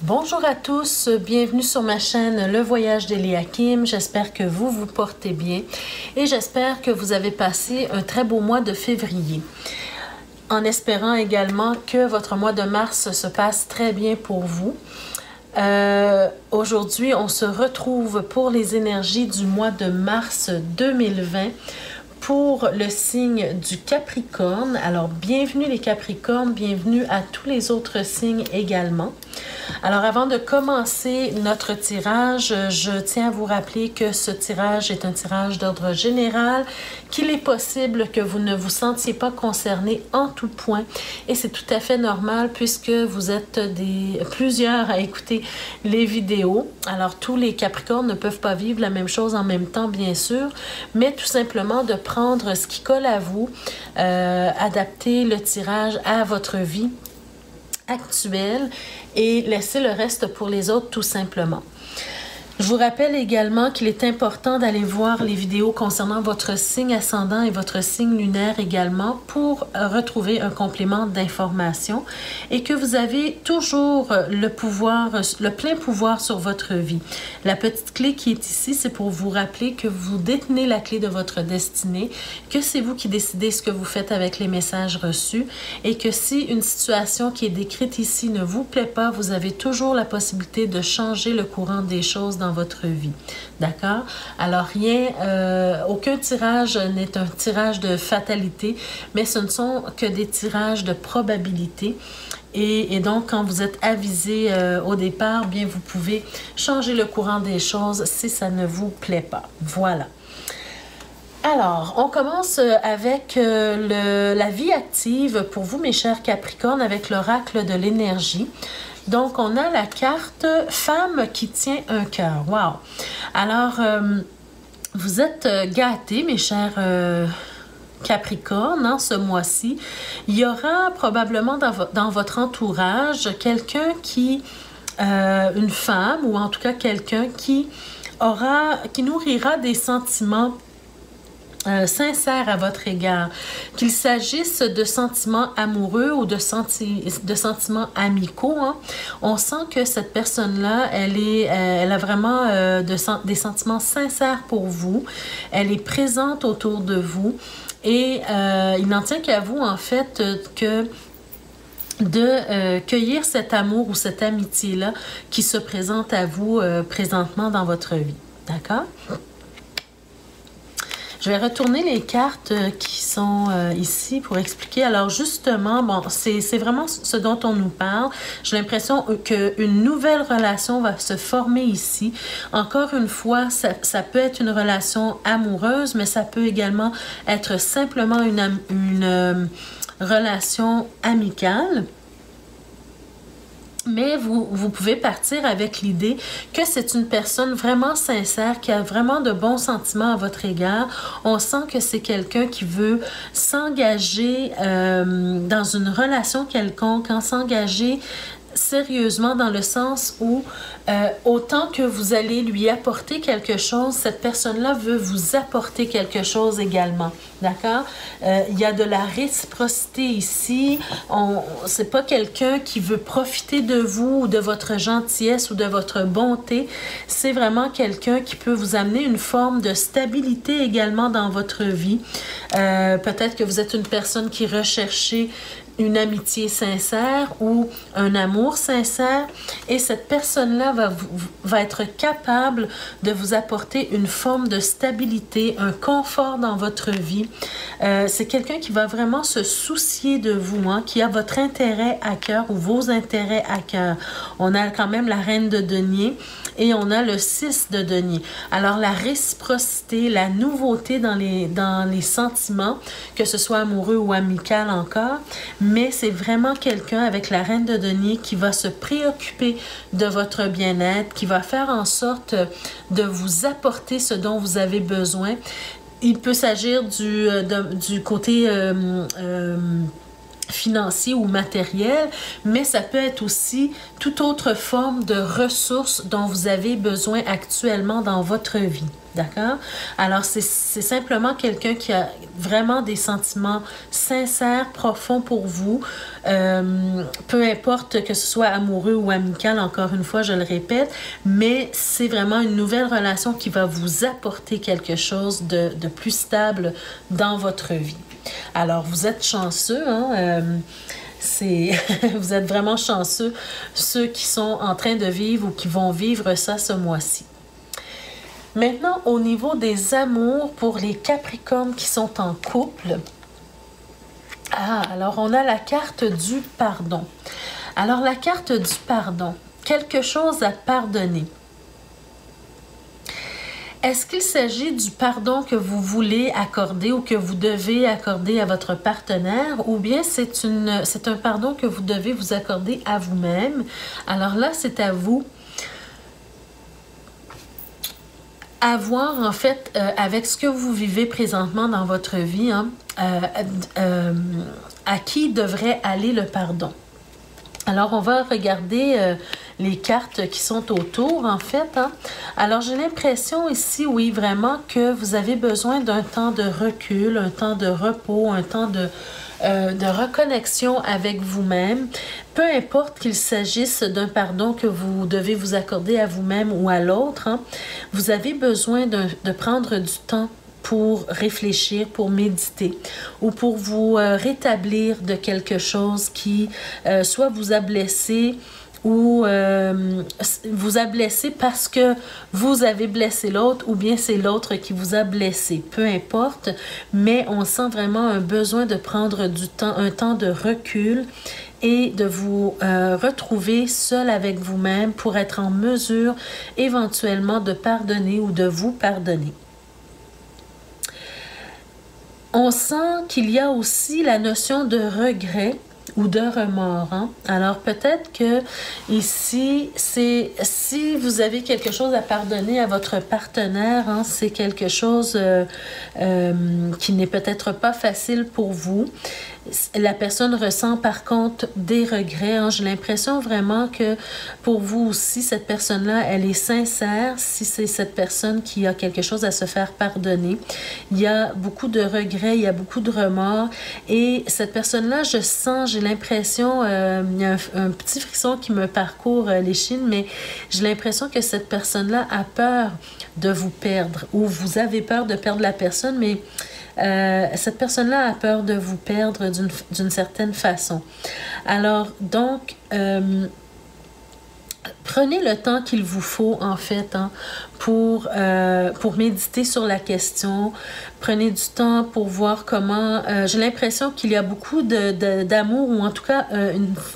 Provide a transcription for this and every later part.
Bonjour à tous, bienvenue sur ma chaîne Le Voyage d'Eliakim. J'espère que vous vous portez bien et j'espère que vous avez passé un très beau mois de février. En espérant également que votre mois de mars se passe très bien pour vous. Aujourd'hui, on se retrouve pour les énergies du mois de mars 2020 pour le signe du Capricorne. Alors, bienvenue les Capricornes, bienvenue à tous les autres signes également. Alors, avant de commencer notre tirage, je tiens à vous rappeler que ce tirage est un tirage d'ordre général, qu'il est possible que vous ne vous sentiez pas concerné en tout point. Et c'est tout à fait normal puisque vous êtes plusieurs à écouter les vidéos. Alors, tous les Capricornes ne peuvent pas vivre la même chose en même temps, bien sûr, mais tout simplement de prendre ce qui colle à vous, adapter le tirage à votre vie actuelle et laisser le reste pour les autres tout simplement. Je vous rappelle également qu'il est important d'aller voir les vidéos concernant votre signe ascendant et votre signe lunaire également pour retrouver un complément d'information et que vous avez toujours le pouvoir, le plein pouvoir sur votre vie. La petite clé qui est ici, c'est pour vous rappeler que vous détenez la clé de votre destinée, que c'est vous qui décidez ce que vous faites avec les messages reçus et que si une situation qui est décrite ici ne vous plaît pas, vous avez toujours la possibilité de changer le courant des choses dans votre vie. D'accord? Alors, aucun tirage n'est un tirage de fatalité, mais ce ne sont que des tirages de probabilité. Et donc, quand vous êtes avisé au départ, bien, vous pouvez changer le courant des choses si ça ne vous plaît pas. Voilà. Alors, on commence avec la vie active pour vous, mes chers Capricornes, avec l'oracle de l'énergie. Donc, on a la carte « Femme qui tient un cœur ». Wow! Alors, vous êtes gâtés, mes chers Capricorne, ce mois-ci. Il y aura probablement dans votre entourage quelqu'un qui, une femme ou en tout cas quelqu'un qui nourrira des sentiments sincères à votre égard, qu'il s'agisse de sentiments amoureux ou de sentiments amicaux. On sent que cette personne-là, elle a vraiment des sentiments sincères pour vous. Elle est présente autour de vous et il n'en tient qu'à vous, en fait, de cueillir cet amour ou cette amitié-là qui se présente à vous présentement dans votre vie. D'accord? Je vais retourner les cartes qui sont ici pour expliquer. Alors justement, bon, c'est vraiment ce dont on nous parle. J'ai l'impression qu'une nouvelle relation va se former ici. Encore une fois, ça peut être une relation amoureuse, mais ça peut également être simplement une relation amicale. Mais vous pouvez partir avec l'idée que c'est une personne vraiment sincère, qui a vraiment de bons sentiments à votre égard. On sent que c'est quelqu'un qui veut s'engager dans une relation quelconque, s'engager sérieusement dans le sens où autant que vous allez lui apporter quelque chose, cette personne-là veut vous apporter quelque chose également. D'accord? Il y a de la réciprocité ici. C'est pas quelqu'un qui veut profiter de vous ou de votre gentillesse ou de votre bonté. C'est vraiment quelqu'un qui peut vous amener une forme de stabilité également dans votre vie. Peut-être que vous êtes une personne qui recherchez une amitié sincère ou un amour sincère et cette personne-là va être capable de vous apporter une forme de stabilité, un confort dans votre vie. C'est quelqu'un qui va vraiment se soucier de vous, qui a votre intérêt à cœur ou vos intérêts à cœur. On a quand même la reine de denier et on a le 6 de denier. Alors, la réciprocité, la nouveauté dans les sentiments, que ce soit amoureux ou amical encore, mais c'est vraiment quelqu'un avec la reine de denier qui va se préoccuper de votre bien-être, qui va faire en sorte de vous apporter ce dont vous avez besoin. Il peut s'agir du côté financier ou matériel, mais ça peut être aussi toute autre forme de ressources dont vous avez besoin actuellement dans votre vie. D'accord? Alors, c'est simplement quelqu'un qui a vraiment des sentiments sincères, profonds pour vous. Peu importe que ce soit amoureux ou amical, encore une fois, je le répète, mais c'est vraiment une nouvelle relation qui va vous apporter quelque chose de plus stable dans votre vie. Alors, vous êtes chanceux, hein? Vous êtes vraiment chanceux, ceux qui sont en train de vivre ou qui vont vivre ça ce mois-ci. Maintenant, au niveau des amours pour les Capricornes qui sont en couple, alors on a la carte du pardon. Alors la carte du pardon, quelque chose à pardonner. Est-ce qu'il s'agit du pardon que vous voulez accorder ou que vous devez accorder à votre partenaire, ou bien c'est un pardon que vous devez vous accorder à vous-même? Alors là, c'est à vous. À voir, en fait, avec ce que vous vivez présentement dans votre vie, hein, à qui devrait aller le pardon. Alors, on va regarder les cartes qui sont autour, en fait. Hein. Alors, j'ai l'impression ici, oui, vraiment que vous avez besoin d'un temps de recul, un temps de repos, un temps de reconnexion avec vous-même. Peu importe qu'il s'agisse d'un pardon que vous devez vous accorder à vous-même ou à l'autre, hein, vous avez besoin de prendre du temps pour réfléchir, pour méditer ou pour vous rétablir de quelque chose qui soit vous a blessé ou vous a blessé parce que vous avez blessé l'autre ou bien c'est l'autre qui vous a blessé. Peu importe, mais on sent vraiment un besoin de prendre du temps, un temps de recul et de vous retrouver seul avec vous-même pour être en mesure éventuellement de pardonner ou de vous pardonner. On sent qu'il y a aussi la notion de regret ou de remords. Hein? Alors peut-être que ici, si vous avez quelque chose à pardonner à votre partenaire, hein, c'est quelque chose qui n'est peut-être pas facile pour vous. La personne ressent par contre des regrets. Hein. J'ai l'impression vraiment que pour vous aussi, cette personne-là, elle est sincère. Si c'est cette personne qui a quelque chose à se faire pardonner, il y a beaucoup de regrets, il y a beaucoup de remords. Et cette personne-là, j'ai l'impression, il y a un petit frisson qui me parcourt l'échine, mais j'ai l'impression que cette personne-là a peur de vous perdre ou vous avez peur de perdre la personne, mais cette personne-là a peur de vous perdre d'une certaine façon. Alors, donc, prenez le temps qu'il vous faut, en fait, hein, pour méditer sur la question. Prenez du temps pour voir comment... j'ai l'impression qu'il y a beaucoup d'amour ou en tout cas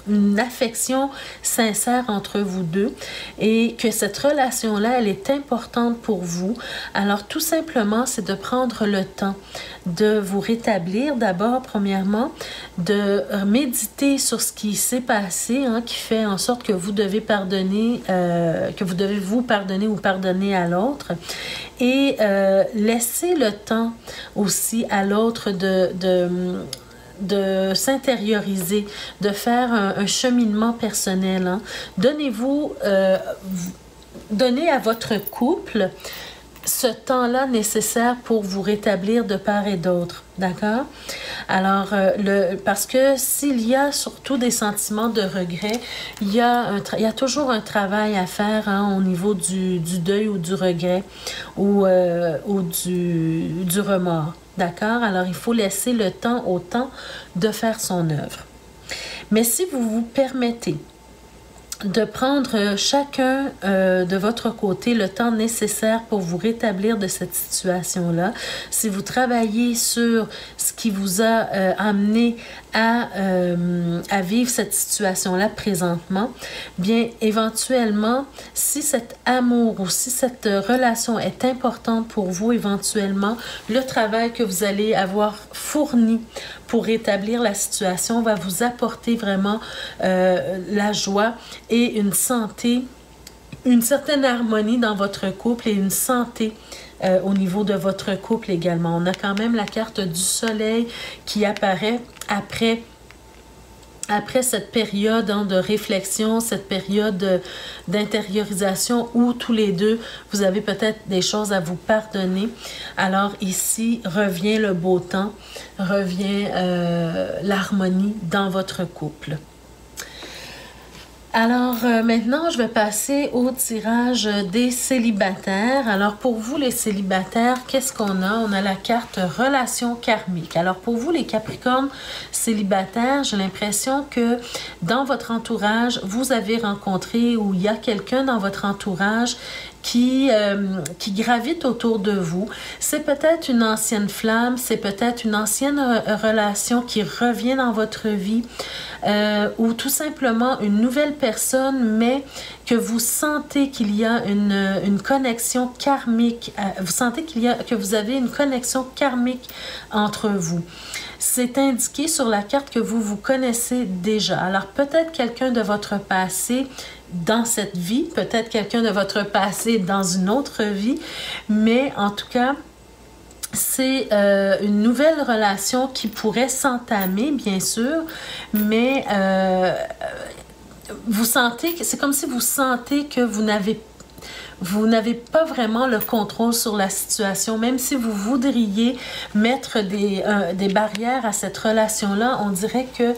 une affection sincère entre vous deux et que cette relation-là, elle est importante pour vous. Alors, tout simplement, c'est de prendre le temps de vous rétablir d'abord, premièrement, de méditer sur ce qui s'est passé, hein, qui fait en sorte que vous devez pardonner, que vous devez vous pardonner ou pardonner à l'autre et laisser le temps aussi à l'autre de s'intérioriser, de faire un cheminement personnel. Hein. Donnez à votre couple ce temps-là nécessaire pour vous rétablir de part et d'autre, d'accord? Alors, parce que s'il y a surtout des sentiments de regret, il y a toujours un travail à faire hein, au niveau du deuil ou du regret ou du remords, d'accord? Alors, il faut laisser le temps au temps de faire son œuvre. Mais si vous vous permettez de prendre chacun de votre côté le temps nécessaire pour vous rétablir de cette situation-là. Si vous travaillez sur ce qui vous a amené à vivre cette situation-là présentement, bien éventuellement, si cet amour ou si cette relation est importante pour vous, éventuellement, le travail que vous allez avoir fourni pour rétablir la situation va vous apporter vraiment la joie et une santé, une certaine harmonie dans votre couple et une santé au niveau de votre couple également. On a quand même la carte du soleil qui apparaît après après cette période de réflexion, cette période d'intériorisation où tous les deux, vous avez peut-être des choses à vous pardonner. Alors ici, revient le beau temps, revient l'harmonie dans votre couple. Alors maintenant, je vais passer au tirage des célibataires. Alors pour vous les célibataires, qu'est-ce qu'on a? On a la carte relation karmique. Alors pour vous les Capricornes célibataires, j'ai l'impression que dans votre entourage, vous avez rencontré ou il y a quelqu'un dans votre entourage qui gravite autour de vous. C'est peut-être une ancienne flamme, c'est peut-être une ancienne relation qui revient dans votre vie ou tout simplement une nouvelle personne, mais que vous sentez qu'il y a une connexion karmique, vous sentez que vous avez une connexion karmique entre vous. C'est indiqué sur la carte que vous vous connaissez déjà. Alors peut-être quelqu'un de votre passé dans cette vie, peut-être quelqu'un de votre passé dans une autre vie, mais en tout cas, c'est une nouvelle relation qui pourrait s'entamer, bien sûr, mais vous sentez que c'est comme si vous sentez que vous n'avez pas vraiment le contrôle sur la situation, même si vous voudriez mettre des barrières à cette relation-là, on dirait que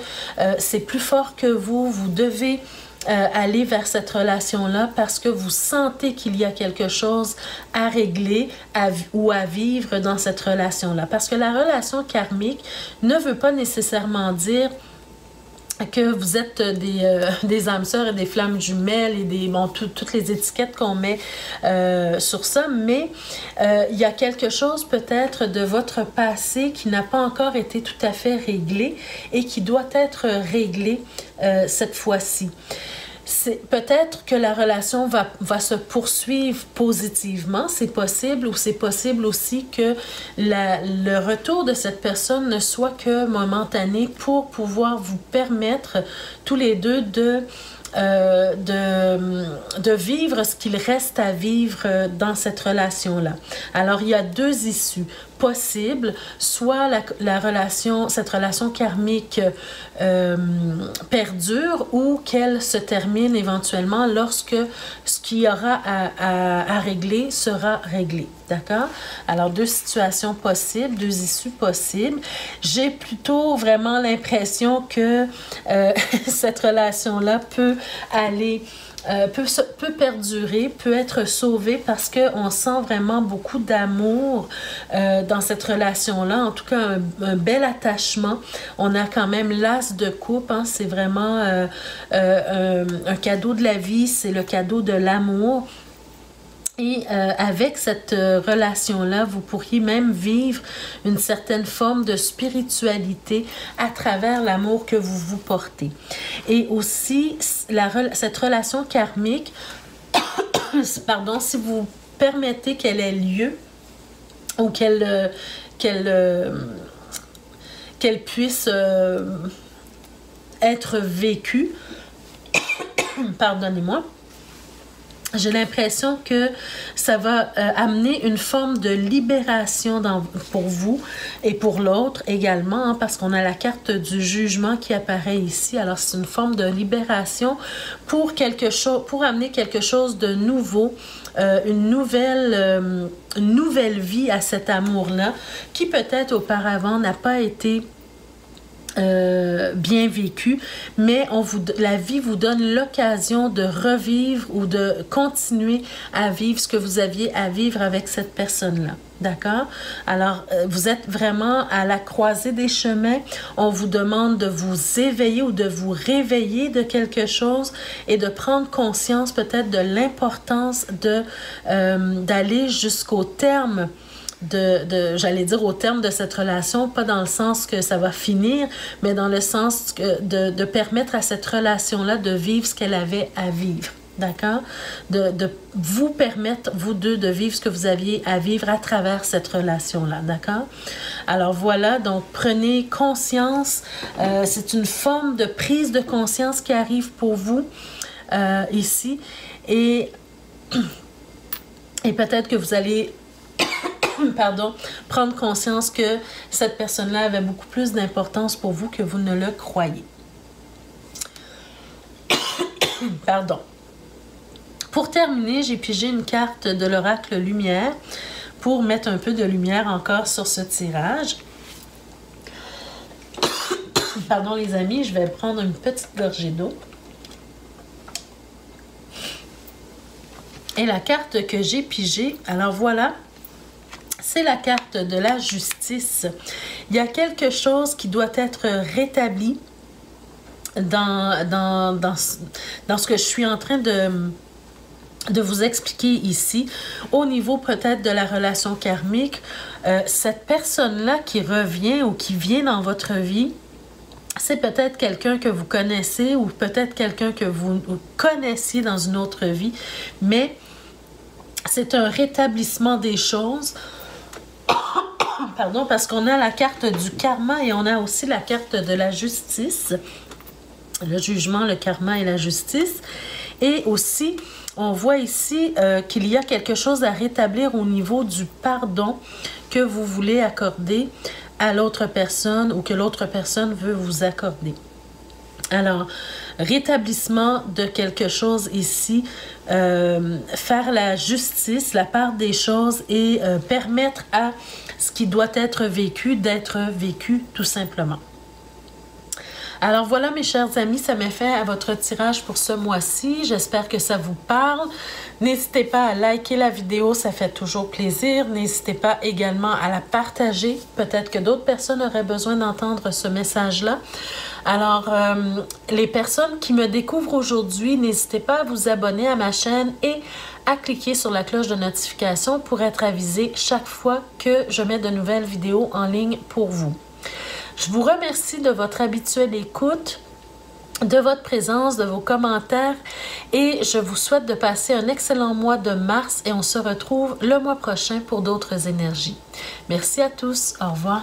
c'est plus fort que vous, vous devez aller vers cette relation-là parce que vous sentez qu'il y a quelque chose à régler ou à vivre dans cette relation-là. Parce que la relation karmique ne veut pas nécessairement dire que vous êtes des âmes sœurs et des flammes jumelles et toutes les étiquettes qu'on met sur ça, mais il y a quelque chose peut-être de votre passé qui n'a pas encore été tout à fait réglé et qui doit être réglé cette fois-ci. Peut-être que la relation va se poursuivre positivement, c'est possible, ou c'est possible aussi que le retour de cette personne ne soit que momentané pour pouvoir vous permettre tous les deux de vivre ce qu'il reste à vivre dans cette relation-là. Alors, il y a deux issues possibles, soit cette relation karmique perdure ou qu'elle se termine éventuellement lorsque ce qu'il y aura à régler sera réglé. D'accord? Alors, deux situations possibles, deux issues possibles. J'ai plutôt vraiment l'impression que cette relation-là peut aller peut perdurer, peut être sauvée parce qu'on sent vraiment beaucoup d'amour dans cette relation-là. En tout cas, un bel attachement. On a quand même l'as de coupe. Hein, c'est vraiment un cadeau de la vie. C'est le cadeau de l'amour. Et avec cette relation-là, vous pourriez même vivre une certaine forme de spiritualité à travers l'amour que vous vous portez. Et aussi, cette relation karmique, pardon, si vous permettez qu'elle ait lieu ou qu'elle puisse être vécue, pardonnez-moi, j'ai l'impression que ça va amener une forme de libération pour vous et pour l'autre également, hein, parce qu'on a la carte du jugement qui apparaît ici. Alors, c'est une forme de libération pour amener quelque chose de nouveau, une nouvelle vie à cet amour-là, qui peut-être auparavant n'a pas été bien vécu, mais la vie vous donne l'occasion de revivre ou de continuer à vivre ce que vous aviez à vivre avec cette personne-là. D'accord? Alors, vous êtes vraiment à la croisée des chemins. On vous demande de vous éveiller ou de vous réveiller de quelque chose et de prendre conscience peut-être de l'importance d'aller jusqu'au terme j'allais dire au terme de cette relation, pas dans le sens que ça va finir, mais dans le sens de permettre à cette relation-là de vivre ce qu'elle avait à vivre. D'accord? De vous permettre, vous deux, de vivre ce que vous aviez à vivre à travers cette relation-là. D'accord? Alors voilà, donc prenez conscience. C'est une forme de prise de conscience qui arrive pour vous ici. Et peut-être que vous allez prendre conscience que cette personne-là avait beaucoup plus d'importance pour vous que vous ne le croyez. Pardon. Pour terminer, j'ai pigé une carte de l'oracle Lumière pour mettre un peu de lumière encore sur ce tirage. Pardon les amis, je vais prendre une petite gorgée d'eau. Et la carte que j'ai pigée, alors voilà, c'est la carte de la justice. Il y a quelque chose qui doit être rétabli dans ce que je suis en train de vous expliquer ici, au niveau peut-être de la relation karmique. Cette personne-là qui revient ou qui vient dans votre vie, c'est peut-être quelqu'un que vous connaissez ou peut-être quelqu'un que vous connaissiez dans une autre vie, mais c'est un rétablissement des choses. Pardon, parce qu'on a la carte du karma et on a aussi la carte de la justice. Le jugement, le karma et la justice. Et aussi, on voit ici qu'il y a quelque chose à rétablir au niveau du pardon que vous voulez accorder à l'autre personne ou que l'autre personne veut vous accorder. Alors, rétablissement de quelque chose ici, faire la justice, la part des choses et permettre à ce qui doit être vécu d'être vécu tout simplement. Alors voilà mes chers amis, ça met fin à votre tirage pour ce mois-ci. J'espère que ça vous parle. N'hésitez pas à liker la vidéo, ça fait toujours plaisir. N'hésitez pas également à la partager. Peut-être que d'autres personnes auraient besoin d'entendre ce message-là. Alors, les personnes qui me découvrent aujourd'hui, n'hésitez pas à vous abonner à ma chaîne et à cliquer sur la cloche de notification pour être avisé chaque fois que je mets de nouvelles vidéos en ligne pour vous. Je vous remercie de votre habituelle écoute, de votre présence, de vos commentaires et je vous souhaite de passer un excellent mois de mars et on se retrouve le mois prochain pour d'autres énergies. Merci à tous. Au revoir.